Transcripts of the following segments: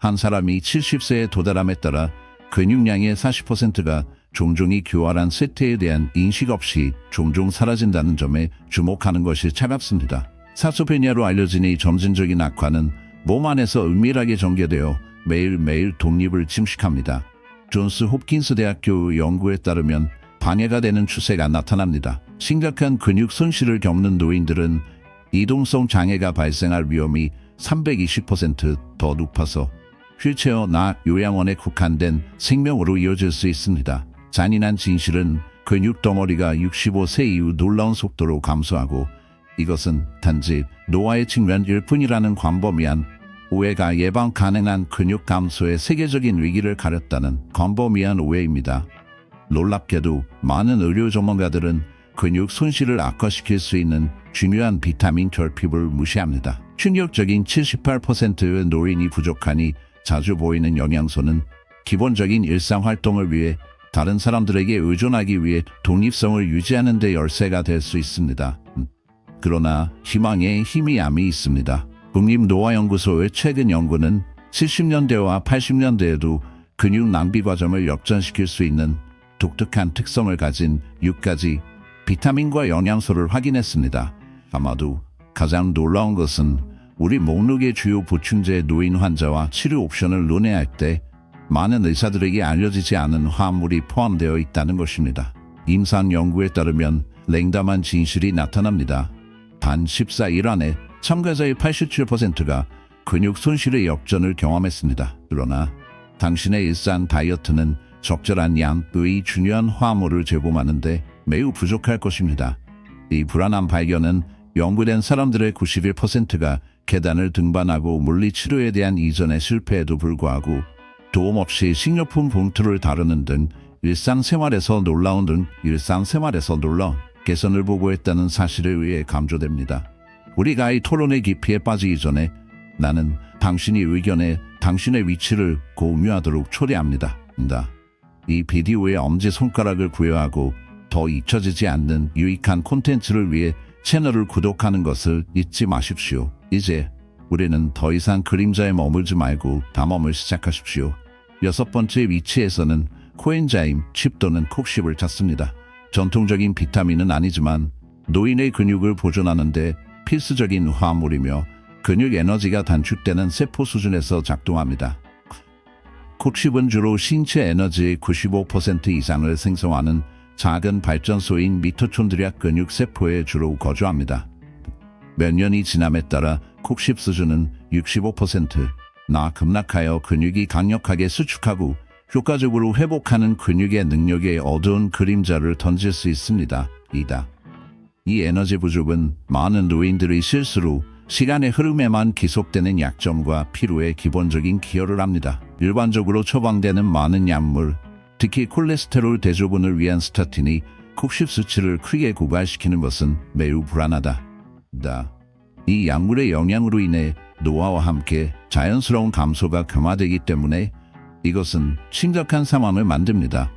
한 사람이 70세에 도달함에 따라 근육량의 40%가 종종이 교활한 세태에 대한 인식 없이 종종 사라진다는 점에 주목하는 것이 차갑습니다. 사소페니아로 알려진 이 점진적인 악화는 몸 안에서 은밀하게 전개되어 매일매일 독립을 침식합니다. 존스 홉킨스 대학교 연구에 따르면 방해가 되는 추세가 나타납니다. 심각한 근육 손실을 겪는 노인들은 이동성 장애가 발생할 위험이 320% 높아서 휠체어나 요양원에 국한된 생명으로 이어질 수 있습니다. 잔인한 진실은 근육 덩어리가 65세 이후 놀라운 속도로 감소하고 이것은 단지 노화의 측면일 뿐이라는 광범위한 오해가 예방 가능한 근육 감소의 세계적인 위기를 가렸다는 광범위한 오해입니다. 놀랍게도 많은 의료 전문가들은 근육 손실을 악화시킬 수 있는 중요한 비타민 결핍을 무시합니다. 충격적인 78%의 노인이 부족하니 자주 보이는 영양소는 기본적인 일상활동을 위해 다른 사람들에게 의존하기 위해 독립성을 유지하는 데 열쇠가 될 수 있습니다. 그러나 희망에 희미함이 있습니다. 국립노화연구소의 최근 연구는 70년대와 80년대에도 근육 낭비 과정을 역전시킬 수 있는 독특한 특성을 가진 6가지 비타민과 영양소를 확인했습니다. 아마도 가장 놀라운 것은 우리 목록의 주요 보충제 노인 환자와 치료 옵션을 논의할 때 많은 의사들에게 알려지지 않은 화합물이 포함되어 있다는 것입니다. 임상 연구에 따르면 냉담한 진실이 나타납니다. 단 14일 안에 참가자의 87%가 근육 손실의 역전을 경험했습니다. 그러나 당신의 일상 다이어트는 적절한 양의 중요한 화합물을 제공하는데 매우 부족할 것입니다. 이 불안한 발견은 연구된 사람들의 91%가 계단을 등반하고 물리치료에 대한 이전의 실패에도 불구하고 도움 없이 식료품 봉투를 다루는 등 일상생활에서 놀라운 개선을 보고했다는 사실에 의해 강조됩니다. 우리가 이 토론의 깊이에 빠지기 전에 나는 당신이 의견에 당신의 위치를 공유하도록 초대합니다. 이 비디오의 엄지손가락을 부여하고 더 잊혀지지 않는 유익한 콘텐츠를 위해 채널을 구독하는 것을 잊지 마십시오. 이제 우리는 더 이상 그림자에 머물지 말고 탐험을 시작하십시오. 6번째 위치에서는 코엔자임 칩 또는 콕십을 찾습니다. 전통적인 비타민은 아니지만 노인의 근육을 보존하는 데 필수적인 화합물이며 근육 에너지가 단축되는 세포 수준에서 작동합니다. 콕십은 주로 신체 에너지의 95% 이상을 생성하는 작은 발전소인 미토콘드리아 근육 세포에 주로 거주합니다. 몇 년이 지남에 따라 콕십 수준은 65%나 급락하여 근육이 강력하게 수축하고 효과적으로 회복하는 근육의 능력에 어두운 그림자를 던질 수 있습니다. 이 에너지 부족은 많은 노인들의 실수로 시간의 흐름에만 기속되는 약점과 피로에 기본적인 기여를 합니다. 일반적으로 처방되는 많은 약물, 특히 콜레스테롤 대조군을 위한 스타틴이 콕십 수치를 크게 고갈시키는 것은 매우 불안하다. 이 약물의 영향으로 인해 노화와 함께 자연스러운 감소가 금화되기 때문에 이것은 심각한 상황을 만듭니다.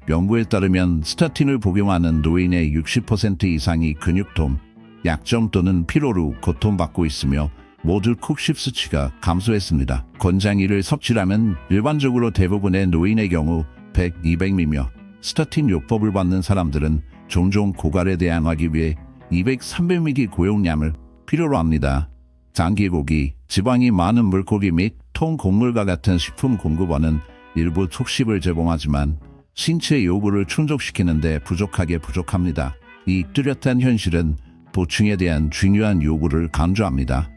연구에 따르면 스타틴을 복용하는 노인의 60% 이상이 근육통, 약점 또는 피로로 고통받고 있으며 모두 콕십 수치가 감소했습니다. 권장일을 섭취하면 일반적으로 대부분의 노인의 경우 100, 200ml 스타틴 요법을 받는 사람들은 종종 고갈에 대항하기 위해 200, 300ml 고용량을 필요로 합니다. 장기고기, 지방이 많은 물고기 및 통곡물과 같은 식품 공급원은 일부 톡십을 제공하지만 신체 요구를 충족시키는 데 부족합니다. 이 뚜렷한 현실은 보충에 대한 중요한 요구를 강조합니다.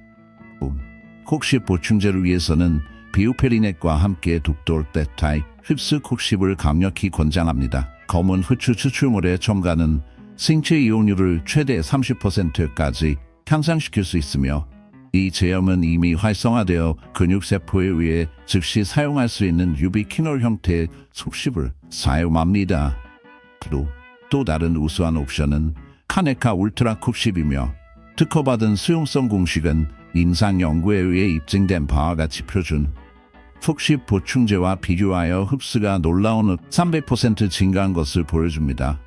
콕십 보충제를 위해서는 비우페리넷과 함께 독돌-베타의 흡수 콕십을 강력히 권장합니다. 검은 후추 추출물에 첨가는 생체 이용률을 최대 30%까지 향상시킬 수 있으며 이 제형은 이미 활성화되어 근육세포에 의해 즉시 사용할 수 있는 유비퀴놀 형태의 콕십을 사용합니다. 또 다른 우수한 옵션은 카네카 울트라 콕십이며 특허받은 수용성 공식은 임상 연구에 의해 입증된 바와 같이 표준 콕십 보충제와 비교하여 흡수가 놀라운 300% 증가한 것을 보여줍니다.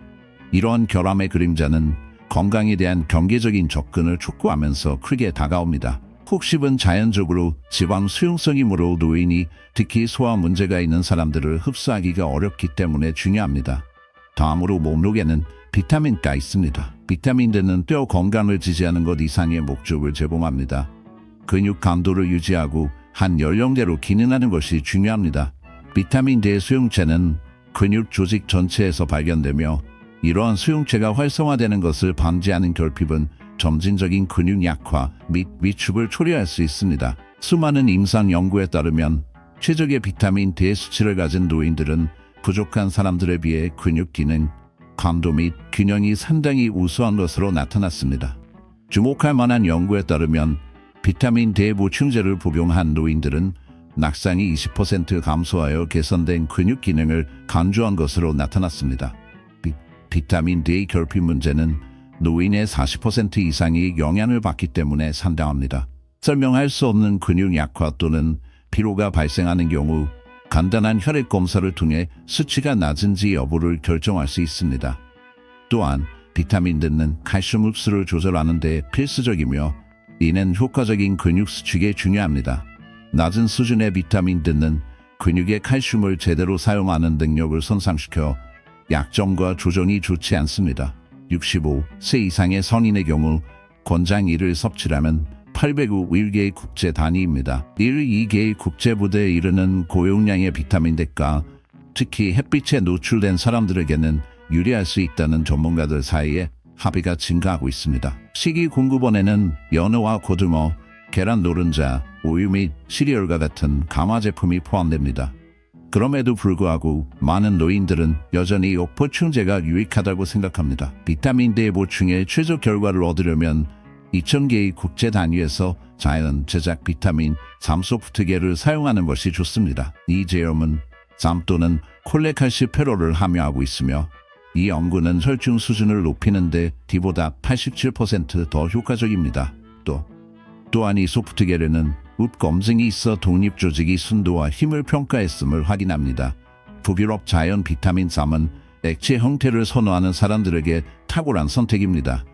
이러한 결함의 그림자는 건강에 대한 경계적인 접근을 촉구하면서 크게 다가옵니다. 혹십은 자연적으로 지방 수용성이므로 노인이 특히 소화 문제가 있는 사람들을 흡수하기가 어렵기 때문에 중요합니다. 다음으로 몸록에는 비타민가 있습니다. 비타민 D는 뼈 건강을 지지하는 것 이상의 목적을 제공합니다. 근육 강도를 유지하고 한 연령대로 기능하는 것이 중요합니다. 비타민 D의 수용체는 근육 조직 전체에서 발견되며 이러한 수용체가 활성화되는 것을 방지하는 결핍은 점진적인 근육 약화 및 위축을 초래할 수 있습니다. 수많은 임상 연구에 따르면 최적의 비타민 D의 수치를 가진 노인들은 부족한 사람들에 비해 근육 기능, 감도 및 균형이 상당히 우수한 것으로 나타났습니다. 주목할 만한 연구에 따르면 비타민 D 보충제를 복용한 노인들은 낙상이 20% 감소하여 개선된 근육 기능을 강조한 것으로 나타났습니다. 비타민 D 결핍 문제는 노인의 40% 이상이 영향을 받기 때문에 상당합니다. 설명할 수 없는 근육 약화 또는 피로가 발생하는 경우 간단한 혈액 검사를 통해 수치가 낮은지 여부를 결정할 수 있습니다. 또한 비타민 D는 칼슘 흡수를 조절하는 데 필수적이며 이는 효과적인 근육 수축에 중요합니다. 낮은 수준의 비타민 D는 근육의 칼슘을 제대로 사용하는 능력을 손상시켜 약점과 조정이 좋지 않습니다. 65세 이상의 성인의 경우 권장 1을 섭취하면 801개의 국제 단위입니다. 2개의 국제부대에 이르는 고용량의 비타민 D가 특히 햇빛에 노출된 사람들에게는 유리할 수 있다는 전문가들 사이에 합의가 증가하고 있습니다. 식이공급원에는 연어와 고등어, 계란 노른자, 우유 및 시리얼과 같은 감화 제품이 포함됩니다. 그럼에도 불구하고 많은 노인들은 여전히 보충제가 유익하다고 생각합니다. 비타민 D 보충의 최적 결과를 얻으려면 2000개의 국제 단위에서 자연 제작 비타민 3소프트계를 사용하는 것이 좋습니다. 이 제품은 잠 또는 콜레칼시페롤을 함유하고 있으며 이 연구는 혈중 수준을 높이는 데 D보다 87% 더 효과적입니다. 또한 이 소프트계에는 웁 검증이 있어 독립조직이 순도와 힘을 평가했음을 확인합니다. 부비럽 자연 비타민 3은 액체 형태를 선호하는 사람들에게 탁월한 선택입니다.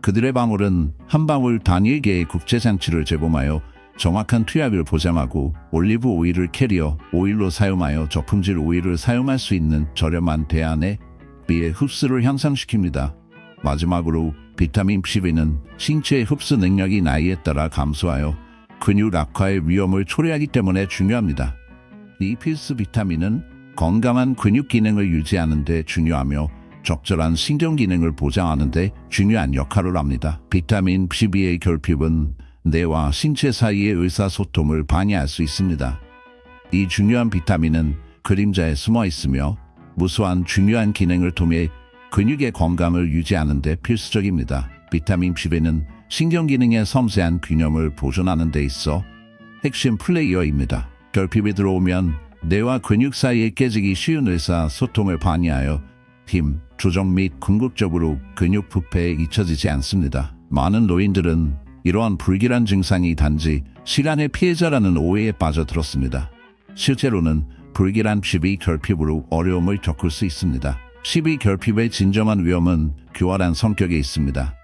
그들의 방울은 한 방울 단위의 개의 국제장치를 제공하여 정확한 투약을 보장하고 올리브 오일을 캐리어 오일로 사용하여 저품질 오일을 사용할 수 있는 저렴한 대안에 비해 흡수를 향상시킵니다. 마지막으로 비타민 B는 신체의 흡수 능력이 나이에 따라 감소하여 근육 악화의 위험을 초래하기 때문에 중요합니다. 이 필수 비타민은 건강한 근육 기능을 유지하는 데 중요하며 적절한 신경 기능을 보장하는 데 중요한 역할을 합니다. 비타민 B의 결핍은 뇌와 신체 사이의 의사소통을 방해할 수 있습니다. 이 중요한 비타민은 그림자에 숨어 있으며 무수한 중요한 기능을 통해 근육의 건강을 유지하는 데 필수적입니다. 비타민 B는 신경 기능의 섬세한 균형을 보존하는 데 있어 핵심 플레이어입니다. 결핍이 들어오면 뇌와 근육 사이에 깨지기 쉬운 의사소통을 방해하여 힘, 조정 및 궁극적으로 근육 부패에 잊혀지지 않습니다. 많은 노인들은 이러한 불길한 증상이 단지 시간의 피해자라는 오해에 빠져들었습니다. 실제로는 불길한 B의 결핍으로 어려움을 겪을 수 있습니다. B의 결핍의 진정한 위험은 교활한 성격에 있습니다.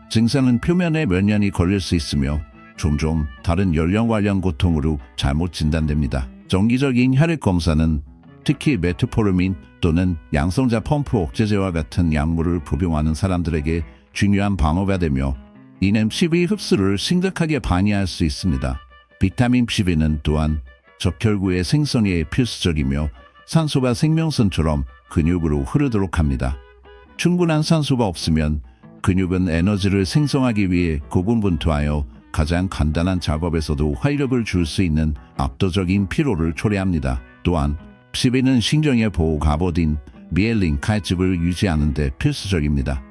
증상은 표면에 몇 년이 걸릴 수 있으며 종종 다른 연령 관련 고통으로 잘못 진단됩니다. 정기적인 혈액 검사는 특히 메트포르민 또는 양성자 펌프 억제제와 같은 약물을 복용하는 사람들에게 중요한 방어가 되며 이는 B의 흡수를 심각하게 방해할 수 있습니다. 비타민 B는 또한 적혈구의 생성에 필수적이며 산소가 생명선처럼 근육으로 흐르도록 합니다. 충분한 산소가 없으면 근육은 에너지를 생성하기 위해 고군분투하여 가장 간단한 작업에서도 활력을 줄 수 있는 압도적인 피로를 초래합니다. 또한 B는 신경의 보호 갑옷인 미엘린 칼집을 유지하는 데 필수적입니다.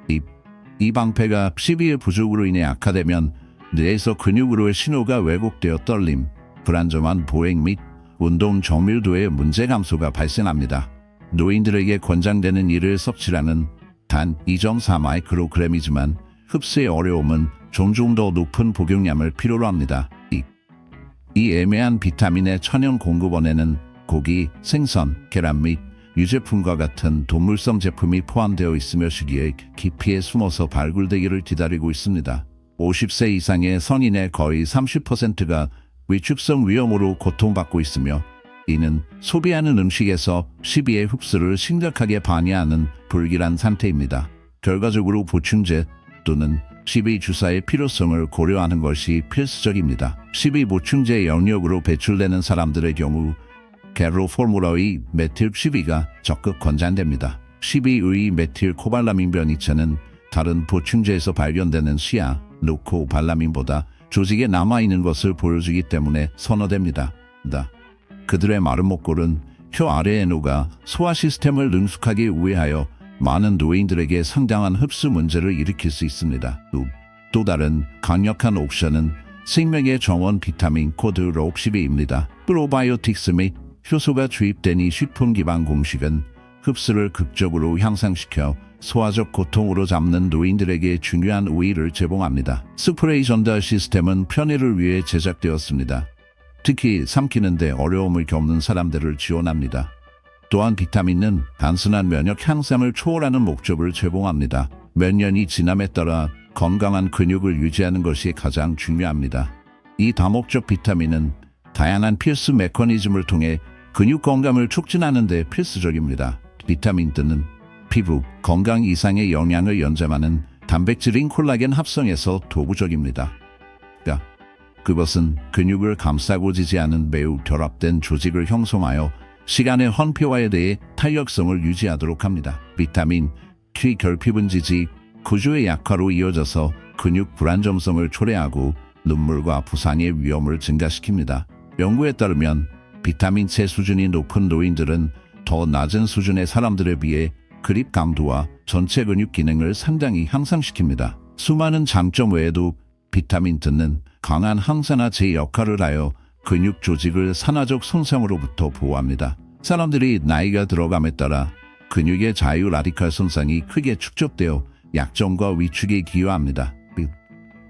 이 방패가 B의 부족으로 인해 악화되면 뇌에서 근육으로의 신호가 왜곡되어 떨림, 불안정한 보행 및 운동 정밀도의 문제 감소가 발생합니다. 노인들에게 권장되는 이를 섭취량은 단 2.4 마이크로그램이지만 흡수의 어려움은 종종 더 높은 복용량을 필요로 합니다. 이 애매한 비타민의 천연 공급원에는 고기, 생선, 계란 및 유제품과 같은 동물성 제품이 포함되어 있으며 시기에 깊이에 숨어서 발굴되기를 기다리고 있습니다. 50세 이상의 성인의 거의 30%가 위축성 위염으로 고통받고 있으며 이는 소비하는 음식에서 식이의 흡수를 심각하게 방해하는 불길한 상태입니다. 결과적으로 보충제 또는 식이 주사의 필요성을 고려하는 것이 필수적입니다. 식이 보충제 영역으로 배출되는 사람들의 경우 게로 포뮬러의 메틸 식이가 적극 권장됩니다. 식이의 메틸 코발라민 변이체는 다른 보충제에서 발견되는 시아, 루코발라민보다 조직에 남아있는 것을 보여주기 때문에 선호됩니다. 그들의 마른 목골은 혀 아래에 녹아 소화 시스템을 능숙하게 우회하여 많은 노인들에게 상당한 흡수 문제를 일으킬 수 있습니다. 또 다른 강력한 옵션은 생명의 정원 비타민 코드 록시비입니다. 프로바이오틱스 및 효소가 주입된 이 식품 기반 공식은 흡수를 극적으로 향상시켜 소화적 고통으로 잡는 노인들에게 중요한 우위를 제공합니다. 스프레이 전달 시스템은 편의를 위해 제작되었습니다. 특히 삼키는데 어려움을 겪는 사람들을 지원합니다. 또한 비타민은 단순한 면역 향상을 초월하는 목적을 제공합니다. 몇 년이 지남에 따라 건강한 근육을 유지하는 것이 가장 중요합니다. 이 다목적 비타민은 다양한 필수 메커니즘을 통해 근육 건강을 촉진하는 데 필수적입니다. 비타민 D는 피부 건강 이상의 영향을 연장하는 단백질인 콜라겐 합성에서 도구적입니다. 그것은 근육을 감싸고 지지하는 매우 결합된 조직을 형성하여 시간의 헌폐화에 대해 탄력성을 유지하도록 합니다. 비타민 K 결핍은 지지 구조의 약화로 이어져서 근육 불안정성을 초래하고 눈물과 부상의 위험을 증가시킵니다. 연구에 따르면 비타민 C 수준이 높은 노인들은 더 낮은 수준의 사람들에 비해 그립 강도와 전체 근육 기능을 상당히 향상시킵니다. 수많은 장점 외에도 비타민 D는 강한 항산화제 역할을 하여 근육 조직을 산화적 손상으로부터 보호합니다. 사람들이 나이가 들어감에 따라 근육의 자유 라디칼 손상이 크게 축적되어 약점과 위축에 기여합니다.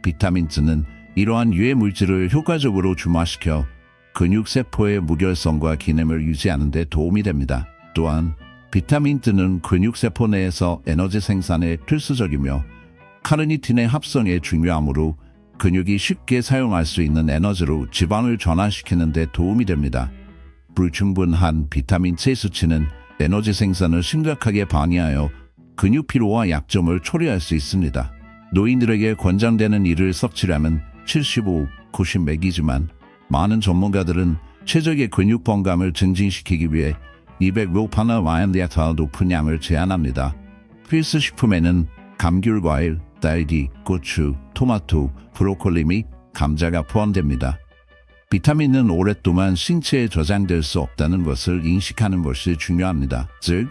비타민 D는 이러한 유해 물질을 효과적으로 중화시켜 근육 세포의 무결성과 기능을 유지하는 데 도움이 됩니다. 또한 비타민 D는 근육 세포 내에서 에너지 생산에 필수적이며 카르니틴의 합성에 중요하므로 근육이 쉽게 사용할 수 있는 에너지로 지방을 전환시키는 데 도움이 됩니다. 불충분한 비타민 C 수치는 에너지 생산을 심각하게 방해하여 근육 피로와 약점을 초래할 수 있습니다. 노인들에게 권장되는 이를 섭취량은 75, 90맥이지만 많은 전문가들은 최적의 근육 건강을 증진시키기 위해 200mg 와인리아타 높은 양을 제한합니다. 필수 식품에는 감귤 과일, 딸기, 고추, 토마토, 브로콜리 및 감자가 포함됩니다. 비타민은 오랫동안 신체에 저장될 수 없다는 것을 인식하는 것이 중요합니다. 즉,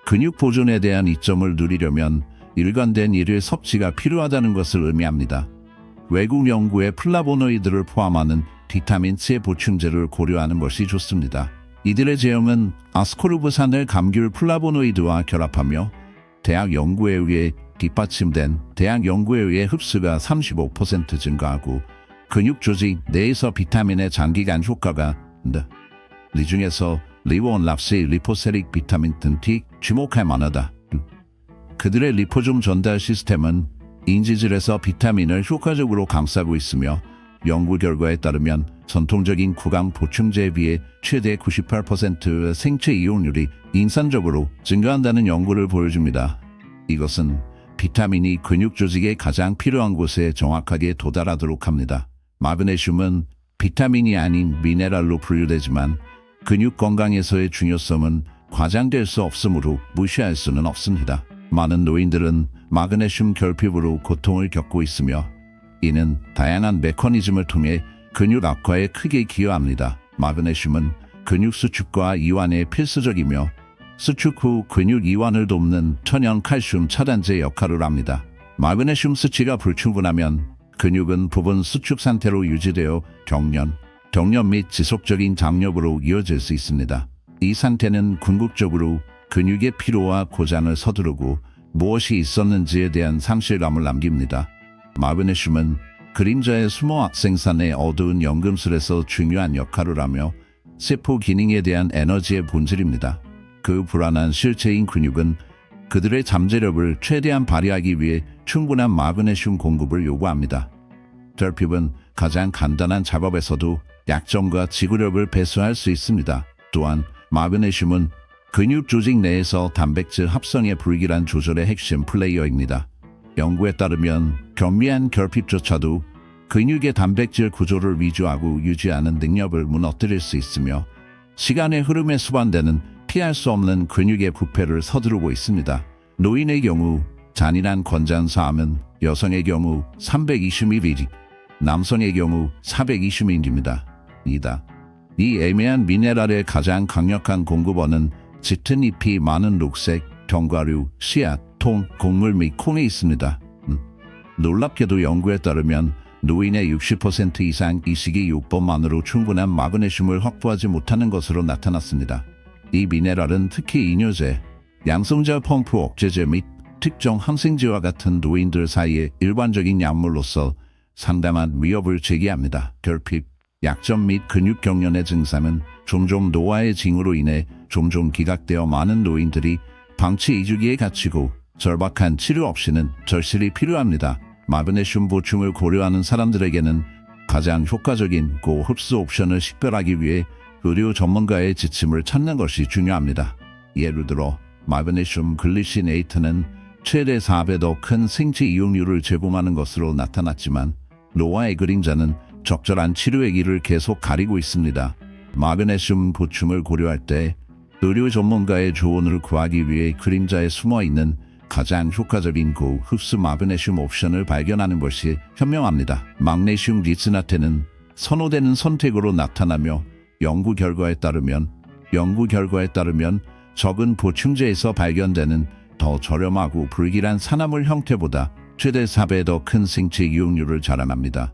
근육 보존에 대한 이점을 누리려면 일관된 일일 섭취가 필요하다는 것을 의미합니다. 외국 연구에 플라보노이드를 포함하는 비타민 C 보충제를 고려하는 것이 좋습니다. 이들의 제형은 아스코르브산을 감귤 플라보노이드와 결합하며 대학 연구에 의해 뒷받침된 대학 연구에 의해 흡수가 35% 증가하고 근육 조직 내에서 비타민의 장기간 효과가 이 중에서 리본 랍시 리포세릭 비타민 등이 주목할 만하다. 그들의 리포좀 전달 시스템은 인지질에서 비타민을 효과적으로 감싸고 있으며 연구 결과에 따르면 전통적인 구강 보충제에 비해 최대 98% 생체 이용률이 인산적으로 증가한다는 연구를 보여줍니다. 이것은 비타민이 근육 조직에 가장 필요한 곳에 정확하게 도달하도록 합니다. 마그네슘은 비타민이 아닌 미네랄로 분류되지만 근육 건강에서의 중요성은 과장될 수 없으므로 무시할 수는 없습니다. 많은 노인들은 마그네슘 결핍으로 고통을 겪고 있으며 이는 다양한 메커니즘을 통해 근육 악화에 크게 기여합니다. 마그네슘은 근육 수축과 이완에 필수적이며 수축 후 근육 이완을 돕는 천연 칼슘 차단제 역할을 합니다. 마그네슘 수치가 불충분하면 근육은 부분 수축 상태로 유지되어 경련 및 지속적인 장력으로 이어질 수 있습니다. 이 상태는 궁극적으로 근육의 피로와 고장을 서두르고 무엇이 있었는지에 대한 상실감을 남깁니다. 마그네슘은 그림자의 숨어 생산의 어두운 연금술에서 중요한 역할을 하며 세포 기능에 대한 에너지의 본질입니다. 그 불안한 실체인 근육은 그들의 잠재력을 최대한 발휘하기 위해 충분한 마그네슘 공급을 요구합니다. 결핍은 가장 간단한 작업에서도 약점과 지구력을 배수할 수 있습니다. 또한 마그네슘은 근육 조직 내에서 단백질 합성의 불길한 조절의 핵심 플레이어입니다. 연구에 따르면 경미한 결핍조차도 근육의 단백질 구조를 위주하고 유지하는 능력을 무너뜨릴 수 있으며 시간의 흐름에 수반되는 피할 수 없는 근육의 부패를 서두르고 있습니다. 노인의 경우 잔인한 권장사항은 여성의 경우 320ml, 남성의 경우 420ml입니다. 이 애매한 미네랄의 가장 강력한 공급원은 짙은 잎이 많은 녹색, 견과류, 씨앗, 통, 곡물 및 콩에 있습니다. 놀랍게도 연구에 따르면 노인의 60% 이상 이 식이요법만으로 충분한 마그네슘을 확보하지 못하는 것으로 나타났습니다. 이 미네랄은 특히 이뇨제, 양성자 펌프 억제제 및 특정 항생제와 같은 노인들 사이의 일반적인 약물로서 상당한 위협을 제기합니다. 결핍, 약점 및 근육 경련의 증상은 종종 노화의 징후로 인해 종종 기각되어 많은 노인들이 방치 2주기에 갇히고 절박한 치료 없이는 절실히 필요합니다. 마그네슘 보충을 고려하는 사람들에게는 가장 효과적인 고흡수 옵션을 식별하기 위해 의료 전문가의 지침을 찾는 것이 중요합니다. 예를 들어 마그네슘 글리시네이트는 최대 4배 더 큰 생체 이용률을 제공하는 것으로 나타났지만 노화의 그림자는 적절한 치료의 길을 계속 가리고 있습니다. 마그네슘 보충을 고려할 때 의료 전문가의 조언을 구하기 위해 그림자에 숨어있는 가장 효과적인 고흡수 마그네슘 옵션을 발견하는 것이 현명합니다. magnesium 리스나테는 선호되는 선택으로 나타나며 연구 결과에 따르면 적은 보충제에서 발견되는 더 저렴하고 불길한 산화물 형태보다 최대 4배 더 큰 생체 이용률을 자랑합니다.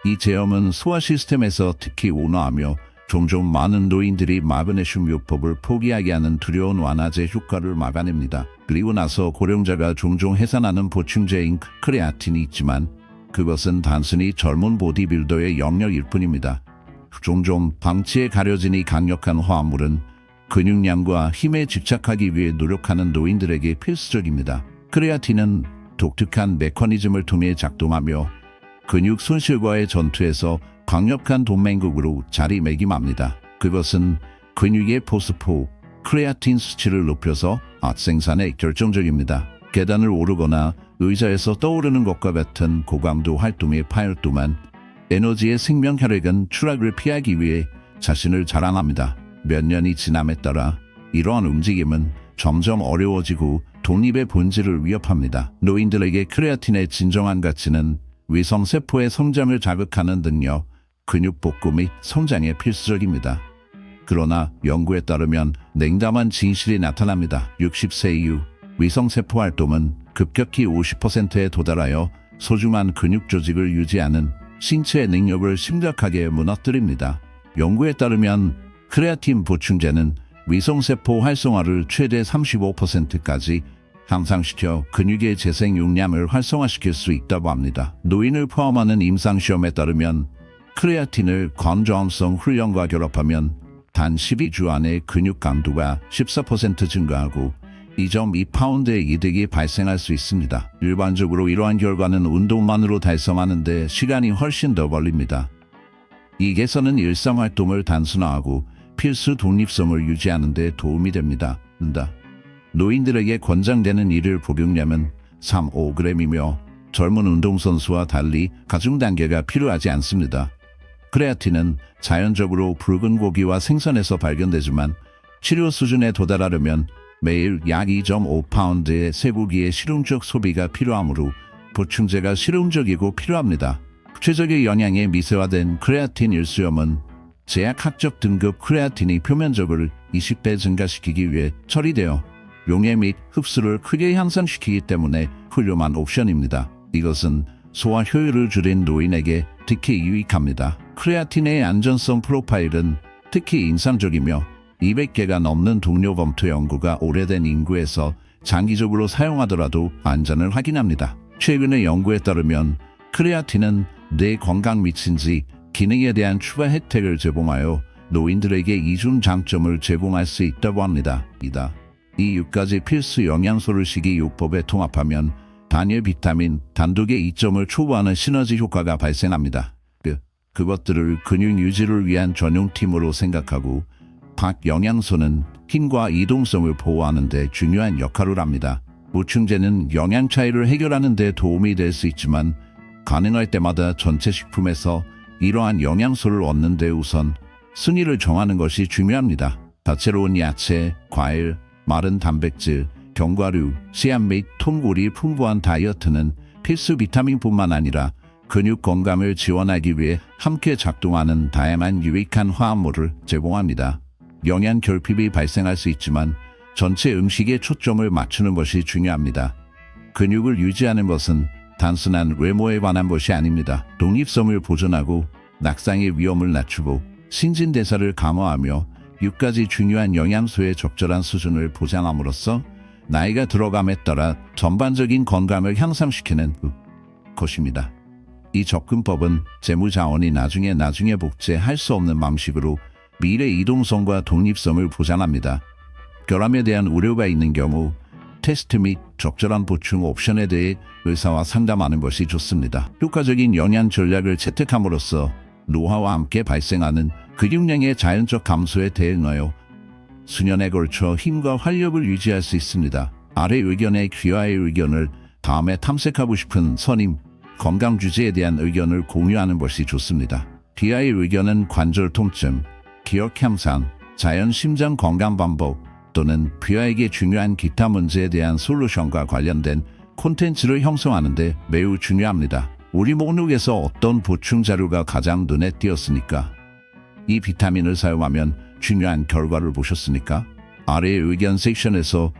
이 제형은 소화 시스템에서 특히 온화하며 종종 많은 노인들이 마그네슘 요법을 포기하게 하는 두려운 완화제 효과를 막아냅니다. 그리고 나서 고령자가 종종 해산하는 보충제인 크레아틴이 있지만 그것은 단순히 젊은 보디빌더의 영역일 뿐입니다. 종종 방치에 가려지니 강력한 화합물은 근육량과 힘에 집착하기 위해 노력하는 노인들에게 필수적입니다. 크레아틴은 독특한 메커니즘을 통해 작동하며 근육 손실과의 전투에서 강력한 동맹국으로 자리매김합니다. 그것은 근육의 포스포, 크레아틴 수치를 높여서 생산에 결정적입니다. 계단을 오르거나 의자에서 떠오르는 것과 같은 고강도 활동의 파열 동안 에너지의 생명 혈액은 추락을 피하기 위해 자신을 자랑합니다. 몇 년이 지남에 따라 이러한 움직임은 점점 어려워지고 독립의 본질을 위협합니다. 노인들에게 크레아틴의 진정한 가치는 위성세포의 성장을 자극하는 능력, 근육 복구 및 성장에 필수적입니다. 그러나 연구에 따르면 냉담한 진실이 나타납니다. 60세 이후 위성세포 활동은 급격히 50%에 도달하여 소중한 근육 조직을 유지하는 신체의 능력을 심각하게 무너뜨립니다. 연구에 따르면 크레아틴 보충제는 위성세포 활성화를 최대 35%까지 향상시켜 근육의 재생 용량을 활성화시킬 수 있다고 합니다. 노인을 포함하는 임상시험에 따르면 크레아틴을 건조함성 훈련과 결합하면 단 12주 안에 근육 강도가 14% 증가하고 2.2파운드의 이득이 발생할 수 있습니다. 일반적으로 이러한 결과는 운동만으로 달성하는 데 시간이 훨씬 더 걸립니다. 이 개선은 일상활동을 단순화하고 필수 독립성을 유지하는 데 도움이 됩니다. 노인들에게 권장되는 일일 복용량은 3-5g이며 젊은 운동선수와 달리 가중 단계가 필요하지 않습니다. 크레아틴은 자연적으로 붉은 고기와 생선에서 발견되지만 치료 수준에 도달하려면 매일 약 2.5파운드의 쇠고기의 실용적 소비가 필요하므로 보충제가 실용적이고 필요합니다. 구체적인 영양의 미세화된 크레아틴 일수염은 제약학적 등급 크레아틴이 표면적으로 20배 증가시키기 위해 처리되어 용해 및 흡수를 크게 향상시키기 때문에 훌륭한 옵션입니다. 이것은 소화 효율을 줄인 노인에게 특히 유익합니다. 크레아틴의 안전성 프로파일은 특히 인상적이며 200개가 넘는 동료 검토 연구가 오래된 인구에서 장기적으로 사용하더라도 안전을 확인합니다. 최근의 연구에 따르면 크레아틴은 뇌 건강 및인지 기능에 대한 추가 혜택을 제공하여 노인들에게 이중 장점을 제공할 수 있다고 합니다. 이 6가지 필수 영양소를 식이요법에 통합하면 단일 비타민 단독의 이점을 초과하는 시너지 효과가 발생합니다. 그것들을 근육 유지를 위한 전용팀으로 생각하고 각 영양소는 힘과 이동성을 보호하는 데 중요한 역할을 합니다. 보충제는 영양 차이를 해결하는 데 도움이 될 수 있지만 가능할 때마다 전체 식품에서 이러한 영양소를 얻는 데 우선 순위를 정하는 것이 중요합니다. 다채로운 야채, 과일, 마른 단백질, 견과류, 씨앗 및 통굴이 풍부한 다이어트는 필수 비타민뿐만 아니라 근육 건강을 지원하기 위해 함께 작동하는 다양한 유익한 화합물을 제공합니다. 영양 결핍이 발생할 수 있지만 전체 음식에 초점을 맞추는 것이 중요합니다. 근육을 유지하는 것은 단순한 외모에 관한 것이 아닙니다. 독립성을 보존하고 낙상의 위험을 낮추고 신진대사를 강화하며 6가지 중요한 영양소의 적절한 수준을 보장함으로써 나이가 들어감에 따라 전반적인 건강을 향상시키는 것입니다. 이 접근법은 재무자원이 나중에 복제할 수 없는 방식으로 미래 이동성과 독립성을 보장합니다. 결함에 대한 우려가 있는 경우 테스트 및 적절한 보충 옵션에 대해 의사와 상담하는 것이 좋습니다. 효과적인 영양 전략을 채택함으로써 노화와 함께 발생하는 근육량의 자연적 감소에 대응하여 수년에 걸쳐 힘과 활력을 유지할 수 있습니다. 아래 의견에 귀하의 의견을 다음에 탐색하고 싶은 선임, 건강 주제에 대한 의견을 공유하는 것이 좋습니다. 귀하의 의견은 관절 통증, 기억 향상, 자연 심장 건강 방법 또는 귀하에게 중요한 기타 문제에 대한 솔루션과 관련된 콘텐츠를 형성하는 데 매우 중요합니다. 우리 목록에서 어떤 보충 자료가 가장 눈에 띄었습니까? 이 비타민을 사용하면 중요한 결과를 보셨습니까? 아래의 의견 섹션에서